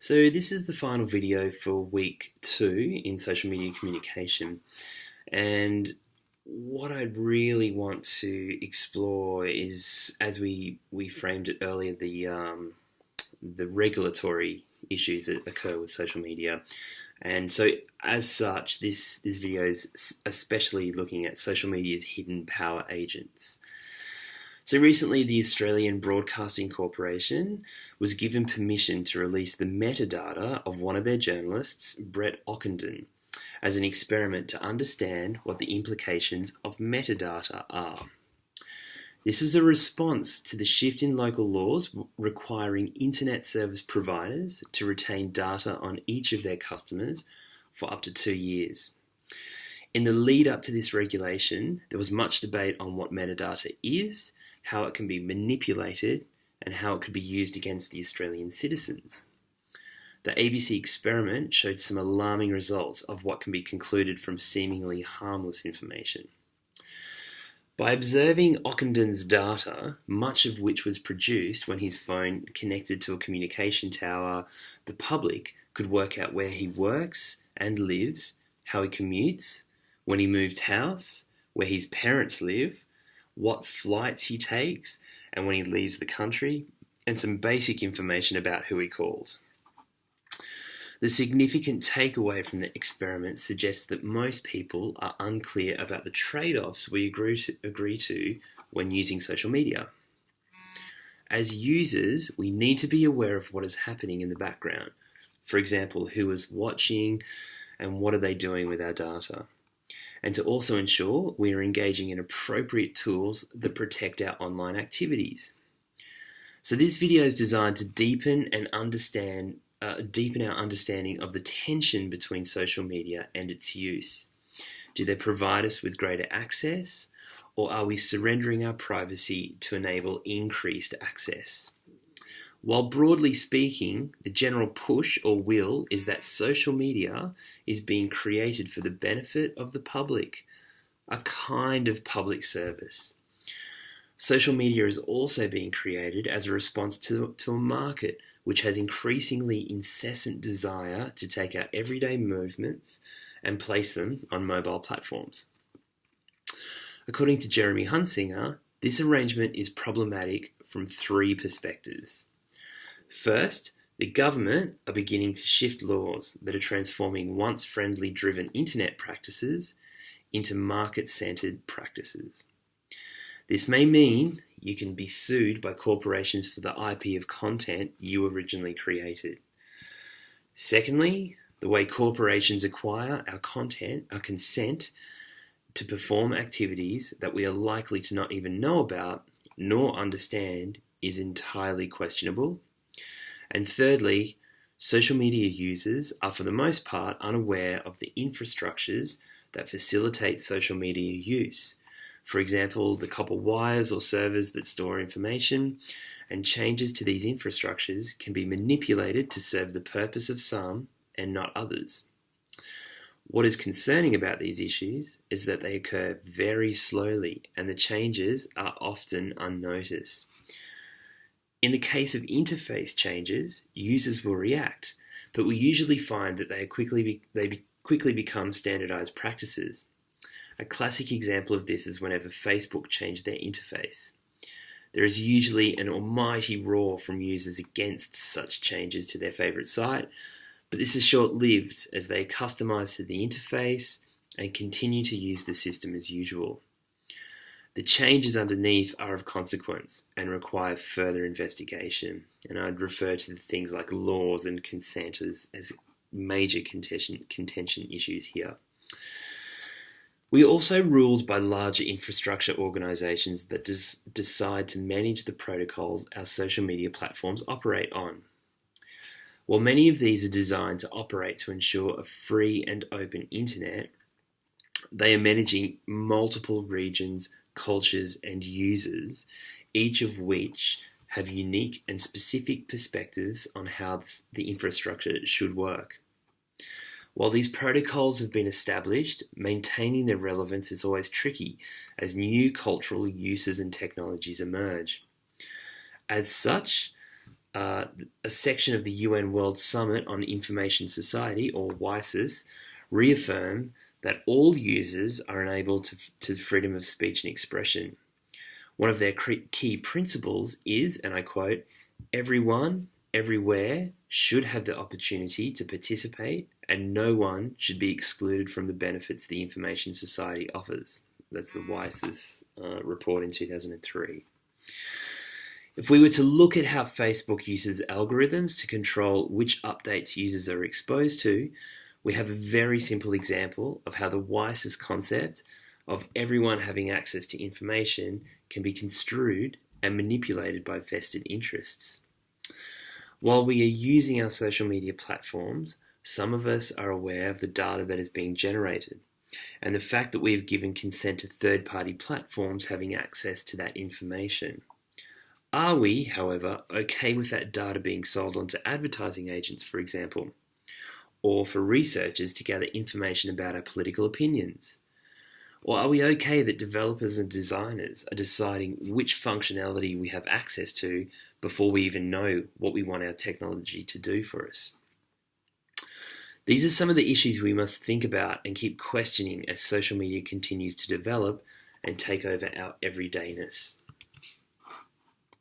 So this is the final video for week 2 in social media communication, and what I'd really want to explore is, as we framed it earlier, the regulatory issues that occur with social media. And so as such, this video is especially looking at social media's hidden power agents. So recently, the Australian Broadcasting Corporation was given permission to release the metadata of one of their journalists, Brett Ockenden, as an experiment to understand what the implications of metadata are. This was a response to the shift in local laws requiring internet service providers to retain data on each of their customers for up to 2 years. In the lead up to this regulation, there was much debate on what metadata is, how it can be manipulated, and how it could be used against the Australian citizens. The ABC experiment showed some alarming results of what can be concluded from seemingly harmless information. By observing Ockenden's data, much of which was produced when his phone connected to a communication tower, the public could work out where he works and lives, how he commutes, when he moved house, where his parents live, what flights he takes, and when he leaves the country, and some basic information about who he calls. The significant takeaway from the experiment suggests that most people are unclear about the trade-offs we agree to when using social media. As users, we need to be aware of what is happening in the background. For example, who is watching and what are they doing with our data. And to also ensure we are engaging in appropriate tools that protect our online activities. So this video is designed to deepen our understanding of the tension between social media and its use. Do they provide us with greater access, or are we surrendering our privacy to enable increased access? While broadly speaking, the general push or will is that social media is being created for the benefit of the public, a kind of public service. Social media is also being created as a response to a market which has increasingly incessant desire to take our everyday movements and place them on mobile platforms. According to Jeremy Hunsinger, this arrangement is problematic from 3 perspectives. First, the government are beginning to shift laws that are transforming once friendly driven internet practices into market-centered practices. This may mean you can be sued by corporations for the IP of content you originally created. Secondly, the way corporations acquire our content, our consent to perform activities that we are likely to not even know about nor understand is entirely questionable. And thirdly, social media users are for the most part unaware of the infrastructures that facilitate social media use. For example, the copper wires or servers that store information, and changes to these infrastructures can be manipulated to serve the purpose of some and not others. What is concerning about these issues is that they occur very slowly and the changes are often unnoticed. In the case of interface changes, users will react, but we usually find that they quickly become standardized practices. A classic example of this is whenever Facebook changed their interface. There is usually an almighty roar from users against such changes to their favorite site, but this is short-lived as they customize to the interface and continue to use the system as usual. The changes underneath are of consequence and require further investigation, and I'd refer to things like laws and consent as major contention issues here. We are also ruled by larger infrastructure organizations that decide to manage the protocols our social media platforms operate on. While many of these are designed to operate to ensure a free and open internet, they are managing multiple regions, cultures, and users, each of which have unique and specific perspectives on how the infrastructure should work. While these protocols have been established, maintaining their relevance is always tricky as new cultural uses and technologies emerge. As such, a section of the UN World Summit on Information Society, or WISIS, reaffirmed that all users are enabled to freedom of speech and expression. One of their key principles is, and I quote, "Everyone, everywhere should have the opportunity to participate, and no one should be excluded from the benefits the Information Society offers." That's the WISIS report in 2003. If we were to look at how Facebook uses algorithms to control which updates users are exposed to, we have a very simple example of how the WISIS concept of everyone having access to information can be construed and manipulated by vested interests. While we are using our social media platforms, some of us are aware of the data that is being generated and the fact that we have given consent to third-party platforms having access to that information. Are we, however, okay with that data being sold on to advertising agents, for example, or for researchers to gather information about our political opinions? Or are we okay that developers and designers are deciding which functionality we have access to before we even know what we want our technology to do for us? These are some of the issues we must think about and keep questioning as social media continues to develop and take over our everydayness.